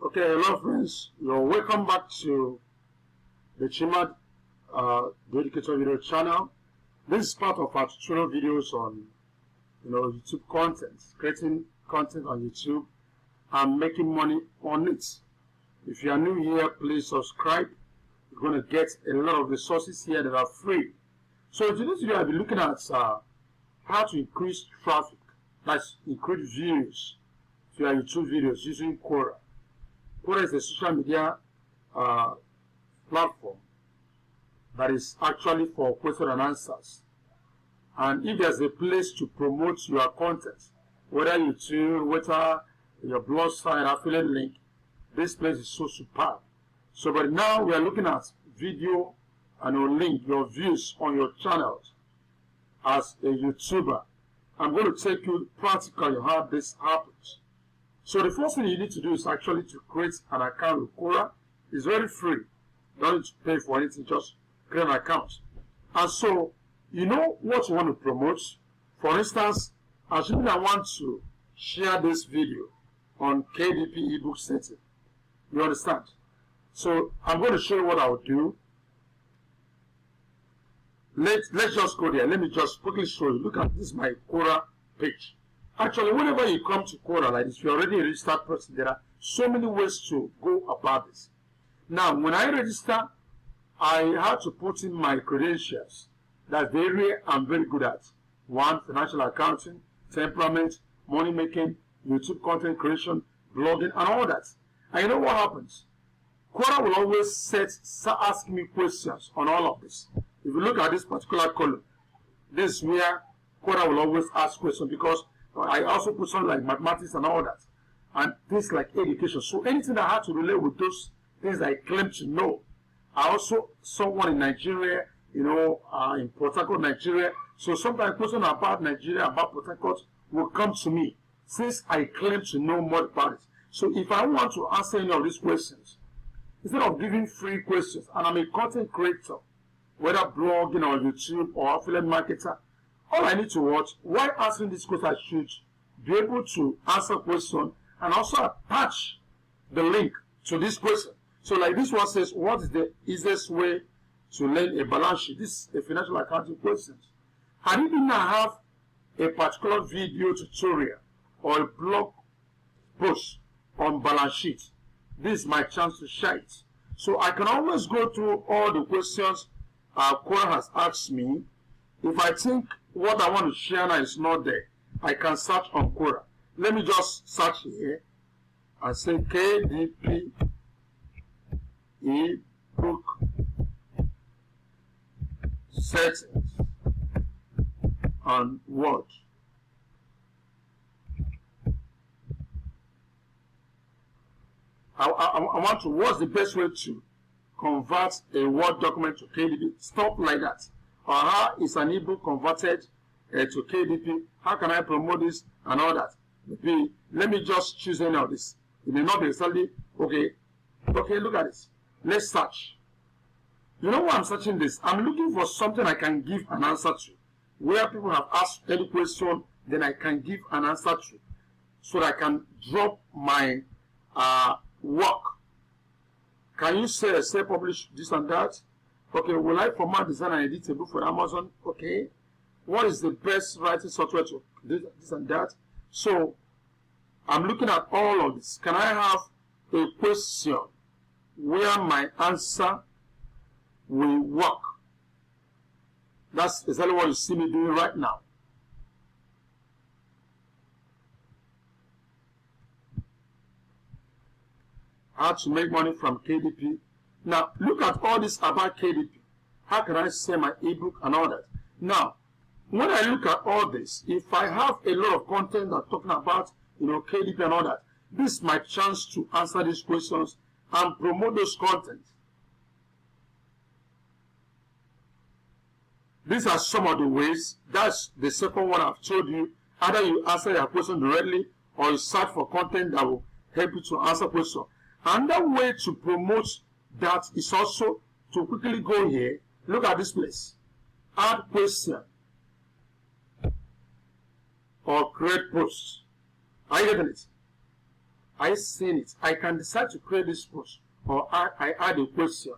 Okay, hello friends. You're welcome back to the Chimad the Educator video channel. This is part of our tutorial videos on YouTube content, creating content on YouTube and making money on it. If you are new here, please subscribe. You're going to get a lot of resources here that are free. So in today's video, I'll be looking at how to increase traffic, that's increase views to your YouTube videos using Quora. Quora is a social media platform that is actually for question and answers. And if there's a place to promote your content, whether YouTube, whether your blog site, affiliate link, this place is so superb. So, but now we are looking at video and your link, your views on your channels as a YouTuber. I'm going to take you practically how this happens. So the first thing you need to do is actually to create an account with Quora. It's very free. You don't need to pay for anything, just create an account. And so, you know what you want to promote. For instance, assuming I want to share this video on KDP ebook setting. You understand? So I'm going to show you what I will do. Let's just go there. Let me just quickly show you. Look at this is my Quora page. Actually, whenever you come to Quora like this, you're already a registered person. There are so many ways to go about this. Now, when I register, I have to put in my credentials that I'm very good at. 1, financial accounting, temperament, money making, YouTube content creation, blogging, and all that. And you know what happens? Quora will always start asking me questions on all of this. If you look at this particular column, this is where Quora will always ask questions, because I also put something like mathematics and all that, and things like education. So anything that had to relate with those things I claim to know. I also someone in Nigeria, in Port Harcourt, Nigeria. So sometimes questions about Nigeria, about Port Harcourt will come to me, since I claim to know more about it. So if I want to answer any of these questions, instead of giving free questions, and I'm a content creator, whether blogging or YouTube or affiliate marketer, all I need to watch, while answering this question, I should be able to answer question and also attach the link to this question. So like this one says, what is the easiest way to learn a balance sheet? This is a financial accounting question. And if I have a particular video tutorial or a blog post on balance sheet, this is my chance to share it. So I can always go through all the questions Quora has asked me. If I think what I want to share now is not there, I can search on Quora. Let me just search here and say KDP ebook settings on Word. I want to, what's the best way to convert a Word document to KDP? Stuff like that. Or how is an ebook converted to KDP? How can I promote this and all that? Maybe, let me just choose any of this. It may not be exactly okay. Okay, look at this. Let's search. You know why I'm searching this? I'm looking for something I can give an answer to. Where people have asked any question, then I can give an answer to. So that I can drop my work. Can you say publish this and that? Okay, will I format, design, and edit a book for Amazon? Okay. What is the best writing software to do this and that? So, I'm looking at all of this. Can I have a question where my answer will work? That's exactly what you see me doing right now. How to make money from KDP. Now, look at all this about KDP. How can I sell my ebook and all that? Now, when I look at all this, if I have a lot of content that talking about, KDP and all that, this is my chance to answer these questions and promote those content. These are some of the ways. That's the second one I've told you. Either you answer your question directly or you search for content that will help you to answer questions. Another way to promote that is also to quickly go here. Look at this place. Add question or create post. Are you getting it? I seen it. I can decide to create this post, or I add a question.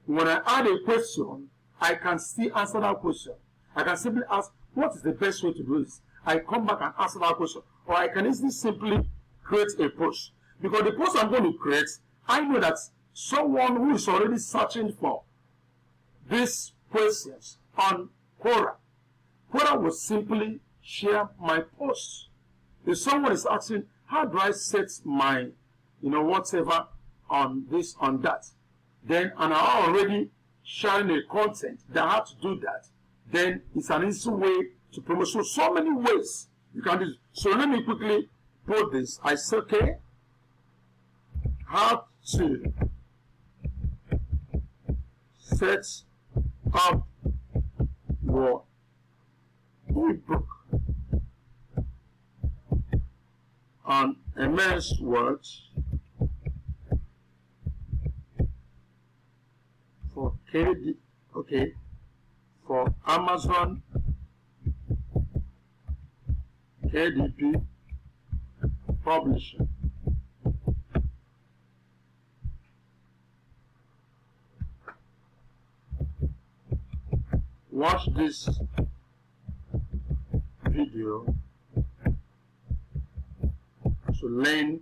When I add a question, I can still answer that question. I can simply ask, what is the best way to do this? I come back and answer that question. Or I can easily simply create a post. Because the post I'm going to create, I know that someone who is already searching for these questions on Quora will simply share my post. If someone is asking, how do I set my, whatever on this, on that, then, and I'm already sharing a content that I have to do that, then it's an easy way to promote. So many ways you can do this. So let me quickly put this. I say, okay, how to set up your ebook on MS Word for KD, okay, for Amazon KDP Publishing. Watch this video to learn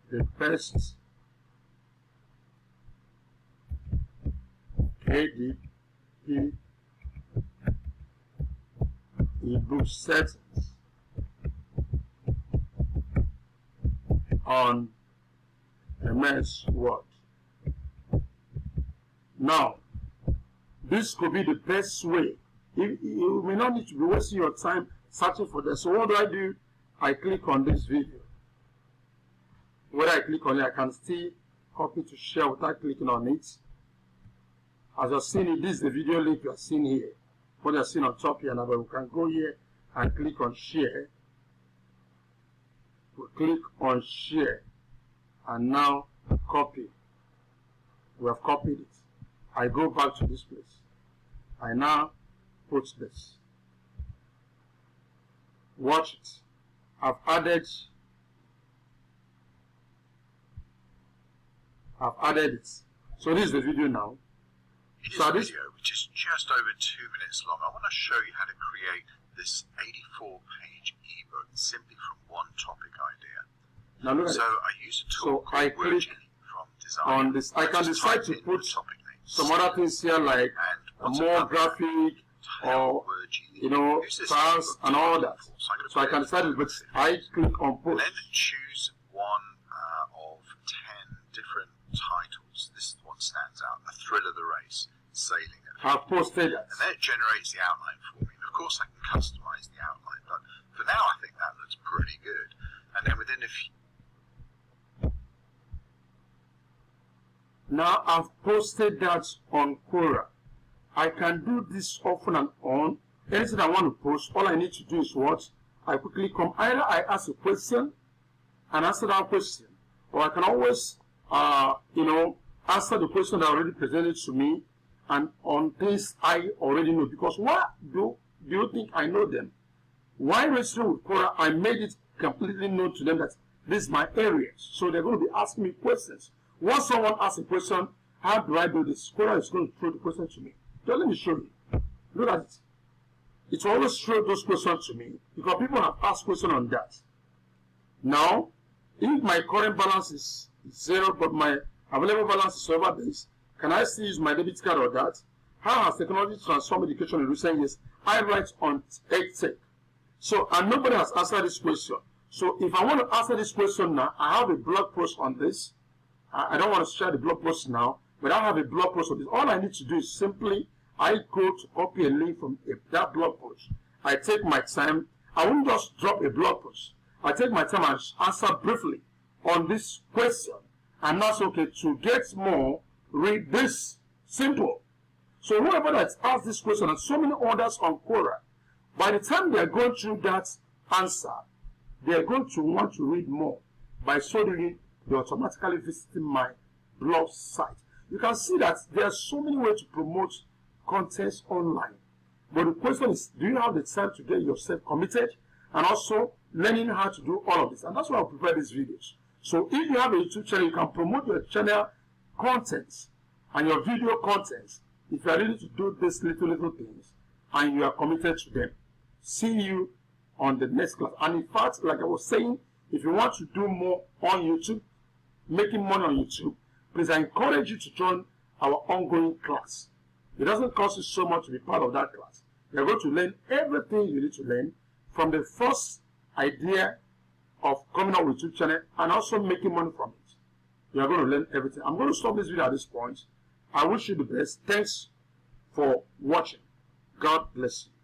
the best KDP ebook settings on MS Word. Now, this could be the best way. You may not need to be wasting your time searching for this. So what do? I click on this video. When I click on it, I can still copy to share without clicking on it. As you're seeing it, this is the video link you are seeing here. What you're seeing on top here now, but we can go here and click on share. We click on share and now copy. We have copied it. I go back to this place. I now put this. Watch it. I've added it. So this is the video now. In this video, which is just over 2 minutes long, I want to show you how to create this 84-page ebook simply from one topic idea. Now look at so I use a tool I click from design on this. I can decide to put some other things here like more graphic or styles and all that. So I can decide it, but I click on post. And then choose one of 10 different titles. This one stands out: A Thrill of the Race, Sailing. I've posted that. And then it generates the outline for me. And of course, I can customize the outline, but for now, I think that looks pretty good. And then within a few. Now I've posted that on Quora. I can do this often and on. Anything I want to post, all I need to do is what? I quickly come. Either I ask a question and answer that question, or I can always, answer the question that already presented to me and on things I already know. Because why do you think I know them? Why registering with Quora, I made it completely known to them that this is my area. So they're going to be asking me questions. Once someone asks a question, how do I do this? Quora is going to throw the question to me. So let me show you. Look at it. It will always throw those questions to me because people have asked questions on that. Now, if my current balance is 0, but my available balance is over this, can I still use my debit card or that? How has technology transformed education in recent years? I write on EdTech. So, and nobody has answered this question. So, if I want to answer this question now, I have a blog post on this. I don't want to share the blog post now, but I have a blog post on this. All I need to do is simply, I go to copy a link from that blog post. I take my time. I won't just drop a blog post. I take my time and answer briefly on this question. And that's okay. To get more, read this. Simple. So whoever that's asked this question and so many others on Quora, by the time they are going through that answer, they are going to want to read more. By so doing, they automatically visiting my blog site. You can see that there are so many ways to promote content online. But the question is, do you have the time to get yourself committed? And also, learning how to do all of this. And that's why I prepare these videos. So if you have a YouTube channel, you can promote your channel contents and your video contents if you are ready to do these little things and you are committed to them. See you on the next class. And in fact, like I was saying, if you want to do more on YouTube, making money on YouTube, please, I encourage you to join our ongoing class. It doesn't cost you so much to be part of that class. You're going to learn everything you need to learn from the first idea of coming up with YouTube channel and also making money from it. You are going to learn everything. I'm going to stop this video at this point. I wish you the best. Thanks for watching. God bless you.